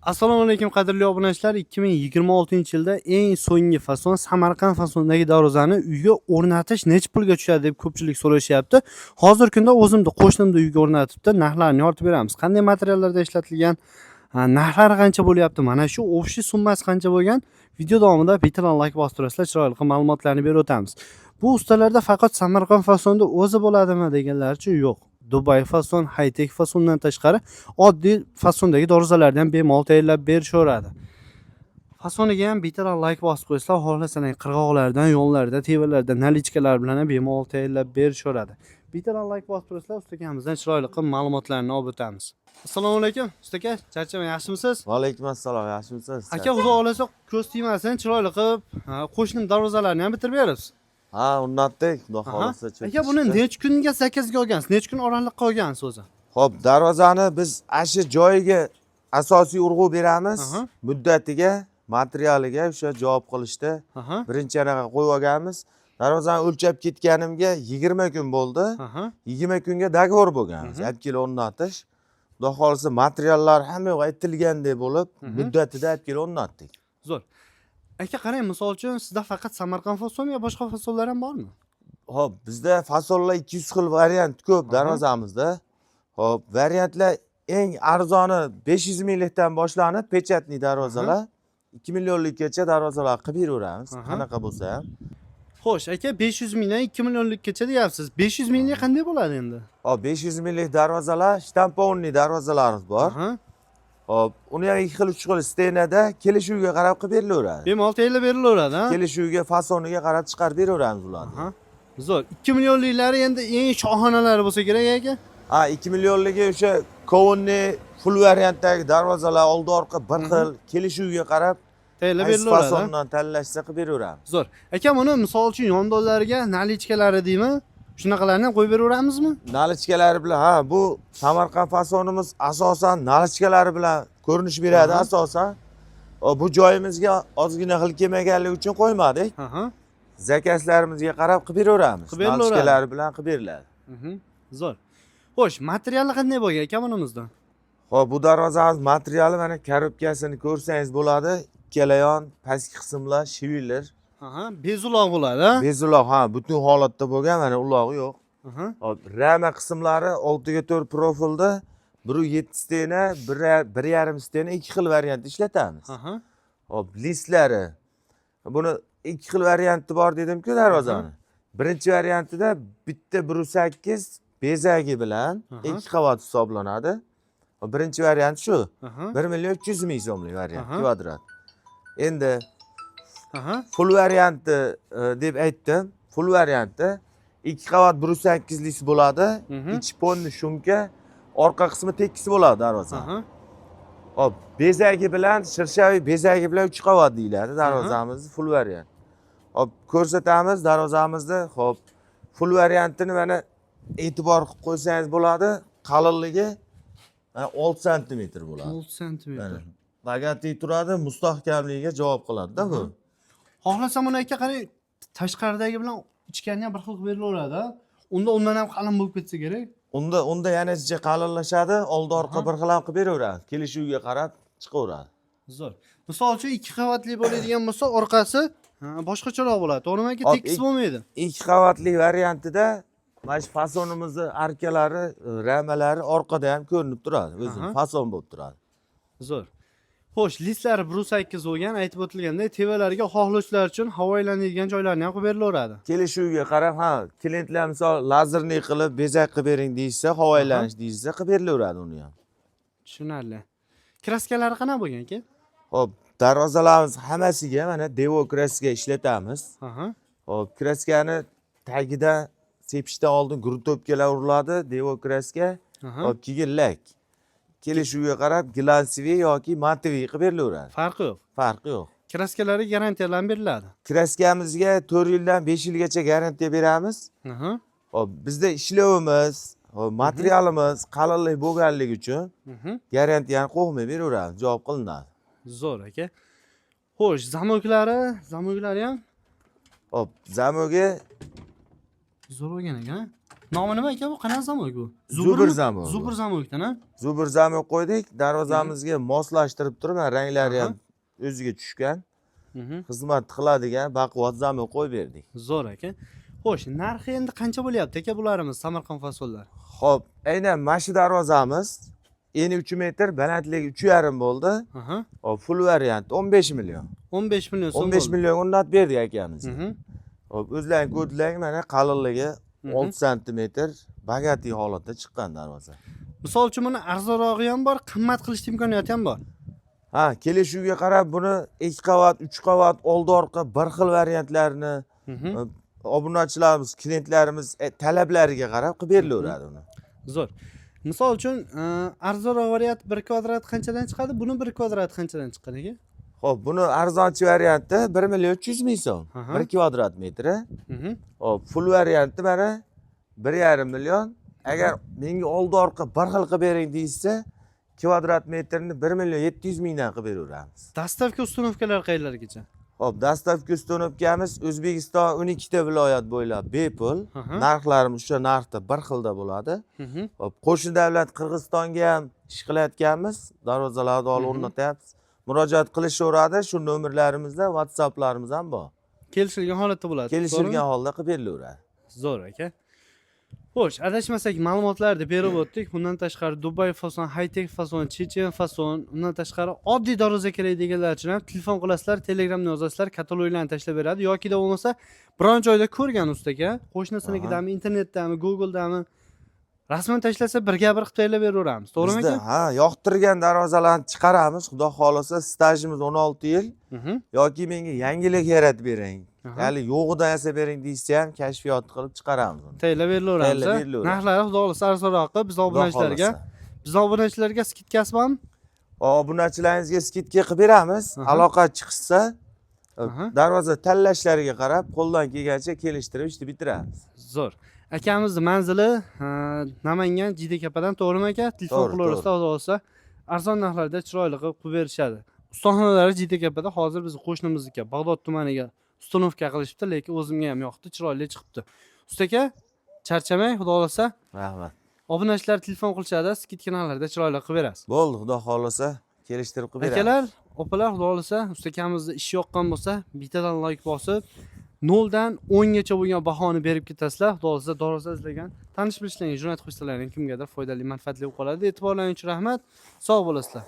Assalomu alaykum qadrli obunachilar. 2026-yilda eng so'nggi fason Samarqand fasonidagi darvozani uyga o'rnatish necha pulga tushadi deb ko'pchilik so'rashyapti. Hozirgi kunda o'zimda qo'shnimda uyga o'rnatibdi. Narxlarini yoritib beramiz. Qanday materiallarda ishlatilgan, narxlari qancha bo'lyapti? Mana shu общий summasi qancha bo'lgan? Video davomida bitta like bostirasizlar, chiroyli ma'lumotlarni berib o'tamiz. Bu ustalarda faqat Samarqand fasonida o'zi bo'ladimi deganlarcha yo'q. Dubai fason, high-tech fasondan tashqari oddiy fasondagi dorizalarni ham bemalol tayyorlab berishaveradi. Fasoniga ham bitta like bosib qo'ysanglar, xohlasangiz qirg'oqlardan, yo'llarda, tevalarda nalichkalar bilan ham bemalol tayyorlab berishaveradi. Bitta like bosib turasizlar, ustakamizdan chiroyli ma'lumotlarni olib o'tamiz. Assalomu alaykum, ustaka, charchamang, yaxshimisiz? Va alaykum assalom, yaxshimisiz? Aka, xudo xolasa ko'z tegmasin, chiroyli qilib, qo'shnim darvozalarini ham bitirib berasiz. Ha, o'rnatdik, xudo xolasa. Aka, buni necha kunga zakazga olgansiz? Necha kun oraliqqa olgansiz o'zi? Xo'p, darvozani biz ashi joyiga asosiy urg'u beramiz. Muddatiga, materialiga o'sha javob qilishda birinchi anaqa qo'yib olganmiz. Darvozani o'lchab ketganimga 20 kun bo'ldi. 20 kunga dogovor bo'lganmiz. 7 kilo o'rnatish. Xudo xolasa materiallar hamma yoq aytilgandek bo'lib, muddatida 7 kilo o'rnatdik. Zo'r. Aka, qarang, misol uchun sizda faqat Samarqand fasoni yo boshqa fasonlar ham bormi? Xo'p, bizda fasonlar 200 xil variant ko'p darvozamizda. Xo'p, variantlar eng arzoni 500 minglikdan boshlanib, pechatli darvozalar 2 millionlikgacha darvozalar qilib beraveramiz. Qanaqa bo'lsa ham. Xo'sh, aka, 500 mingdan 2 millionlikgacha deyapsiz. 500 minglik qanday bo'ladi endi? Hop, 500 minglik darvozalar, shtamponli darvozalarimiz bor. Hop, uni ham 2 xil 3 xil stenada kelishuvga qarab qilib berilaveradi. Bemalol tayyorlab berilaveradi, ha? Kelishuvga, fasoniga qarab chiqarib beraveramiz ularni. Zo'r. 2 millionliklari endi eng shohonalari bo'lsa kerak, aka? Ha, 2 millionligi o'sha kovunli full variantdagi darvozalar oldi orqa bir xil kelishuvga qarab tayyorlab berilaveradi. Fasondan tanlashsa qilib beraveramiz. Zo'r. Aka, buni misol uchun yondonlariga nalichkalari deymi? Shunaqalarni ham qo'yib beraveramizmi? Nalichkalari bilan, ha, bu Samarqand fasonimiz asosan nalichkalari bilan ko'rinish beradi asosan. Bu joyimizga ozgina xil kelmaganligi uchun qo'ymadik. Zakazlarimizga qarab qilib beraveramiz. Nalichkalari bilan qilib beriladi. Zo'r. Xo'sh, materiali qanday bo'lgan aka bunimizda? Xo'p, bu darvozamiz materiali mana korobkasini ko'rsangiz bo'ladi. Ikkala yon pastki qismlar shiviler. Bezuloq bo'ladi, ha? Bezuloq, ha, butun holatda bo'lgan, mana ulog'i yo'q. Hop, rama qismlari 6 ga 4 profilda 1.7 stena, 1.5 stena 2 xil variant ishlatamiz. Hop, listlari. Buni 2 xil varianti bor dedim-ku darvozani. Birinchi variantida bitta 1.8 bezagi bilan 2 qavat hisoblanadi. Birinchi variant shu. 1.300.000 so'mlik variant, kvadrat. Endi full varianti deb aytdim. Full variantda 2 qavat 1.8 lik bo'ladi. Ichi ponni shumka, orqa qismi tekis bo'ladi darvoza. Hop, bezagi bilan, shirshaviy bezagi bilan 3 qavat deyiladi darvozamizni full variant. Hop, ko'rsatamiz darvozamizni. Hop, full variantini mana e'tibor qilib qo'ysangiz bo'ladi. Qalinligi 6 sm bo'ladi. 6 sm. Bagati turadi, mustahkamligiga javob qiladi-da bu. Xohlasam uni aka, qarang, tashqaridagi bilan ichkani ham bir xil qilib berilaveradi. Unda undan ham qalin bo'lib ketsa kerak. Unda yanasicha qalinlashadi, oldi orqa bir xil ham qilib beraveradi. Kelishuvga qarab chiqaveradi. Zo'r. Misol uchun 2 qavatli bo'ladigan bo'lsa, orqasi boshqacharoq bo'ladi. To'g'rimi aka? Tekis bo'lmaydi. 2 qavatli variantida mana shu fasonimizni arkalari, ramalari orqada ham ko'rinib turadi. O'zi fason bo'lib turadi. Zo'r. Xo'sh, listlari 1.8 bo'lgan, aytib o'tilgandek, tevalarga xohlovchilar uchun havo aylanadigan joylarni ham qilib berilaveradi. Kelishuvga qarab, ha, klientlar misol lazerli qilib bezak qilib bering deysa, havo aylanish deysa, qilib berilaveradi uni ham. Tushunarli. Kraskalari qanaqa bo'lgan aka? Xo'p, darvozalarimiz hammasiga mana devo kraska ishlatamiz. Xo'p, kraskani tagida sepishdan oldin gruntopkalar uriladi, devo kraska, hop, keyin lak. Kelishuvga qarab glansiviy yoki matoviy qilib berilaveradi. Farqi yo'q. Farqi yo'q. Kraskalari garantiyadan beriladi. Kraskamizga 4 yildan 5 yilgacha garantiya beramiz. Hop, bizda ishlovimiz, materialimiz qalinlik bo'lganligi uchun garantiyani qo'yib beraveramiz, javob qilinadi. Zo'r aka. Xo'sh, zamoglari ham? Hop, zamogi zo'r bo'lgan ekan. Nomi nima ekan bu? Qanaqa zamok bu? Zubir zamok. Zubir zamokdan, ha? Zubir zamok qo'ydik, darvozamizga moslashtirib turib, ranglari ham o'ziga tushgan. Xizmat qiladigan baquvvat zamok qo'yib berdik. Zo'r aka. Xo'sh, narxi endi qancha bo'lyapti aka bularimiz Samarqand fasollar? Xo'p, aynan mana shu darvozamiz eni 3 metr, balandligi 3,5 bo'ldi. Hop, full variant 15 million. 15 million so'm. 15 million o'rnatib berdik akamizga. Hop, o'zlaring ko'rdilaring, mana qalinligi 6 sm, bagati holatda chiqqan darvoza. Misol uchun buni arzonrog'i ham bor, qimmat qilish imkoniyati ham bor. Ha, kelishuvga qarab buni 2 qavat, 3 qavat, oldi orqa bir xil variantlarini obunachilarimiz, klientlarimiz talablariga qarab qilib berilaveradi uni. Zo'r. Misol uchun arzonroq variant 1 kvadrat qanchadan chiqadi? Buni 1 kvadrat qanchadan chiqqan aka? Xo'p, buni arzonchi varianti 1 million 300 ming so'm. 1 kvadrat metri. Xo'p, full varianti mana 1,5 million. Agar menga oldi orqa bir xil qilib bering deysa, kvadrat metrini 1 million 700 mingdan qilib beraveramiz. Dastavka ustunovkalar qayerlargacha? Hop, dastavka ustunovkamiz O'zbekiston 12 ta viloyat bo'ylab bepul. Narxlarimiz o'sha narxda bir xilda bo'ladi. Hop, qo'shni davlat Qirg'izistonga ham ish qilayotganmiz. Darvozalarni olib o'rnatyapmiz. Murojaat qilishaveradi. Shu nomerlarimizda WhatsApplarimiz ham bor. Kelishilgan holatda bo'ladi. Kelishilgan holda qilib berilaveradi. Zo'r aka. Xo'sh, adashmasak ma'lumotlarni berib o'tdik. Bundan tashqari Dubai fason, high-tech fason, Chechen fason, undan tashqari oddiy darvoza kerak deganlar uchun ham telefon qilasizlar, Telegramda yozasizlar, kataloglarni tashlab beradi yoki da bo'lmasa biron joyda ko'rgan ustaga, qo'shnisinikidami, internetdami, Google'dami rasman tashlasa birga bir qilib tayyorlab beraveramiz. To'g'rimi aka? Ha, yoqtirgan darvozalarni chiqaramiz. Xudo xolasa, stajimiz 16 yil. Yoki menga yangilik yaratib bering. Ya'ni yo'g'idan yasab bering deysa ham kashfiyot qilib chiqaramiz uni. Tayyorlab berilaveramiz. Narxlari xudo xolasa arzonroq, biz obunachilarga skidkasi bormi? Obunachilaringizga skidka qilib beramiz. Aloqa chiqsa, darvoza tanlashlariga qarab qo'ldan kelgancha kelishtirib ishni bitiramiz. Zo'r. Akamizni manzili Namangan Jidekapadan, to'g'rimi aka? Telefon qilaversa, xudo xolasa arzon narxlarda chiroyli qilib berishadi. Ustaxonalari Jidekapada, hozir biz qo'shnimizniki Bag'dod tumaniga ustunovka qilishibdi, lekin o'zimga ham yoqdi, chiroyli chiqibdi. Ustaka, charchamang, xudo xolasa. Rahmat. Obunachilar telefon qilishadi, skidka narxlarda chiroyli qilib berasiz. Bo'ldi, xudo xolasa kelishtirib qilib beramiz. Akalar, opalar, xudo xolasa ustakamizni ishi yoqqan bo'lsa, bittadan like bosib 0 dan 10 gacha bo'lgan bahoni berib ketasizlar. Xudo xolasa darvoza izlagan, tanish bilishlarga jo'natib qo'ysalaring kimgadir foydali, manfaatli bo'lib qoladi. E'tiborlaringiz uchun rahmat. Sog' bo'lasizlar.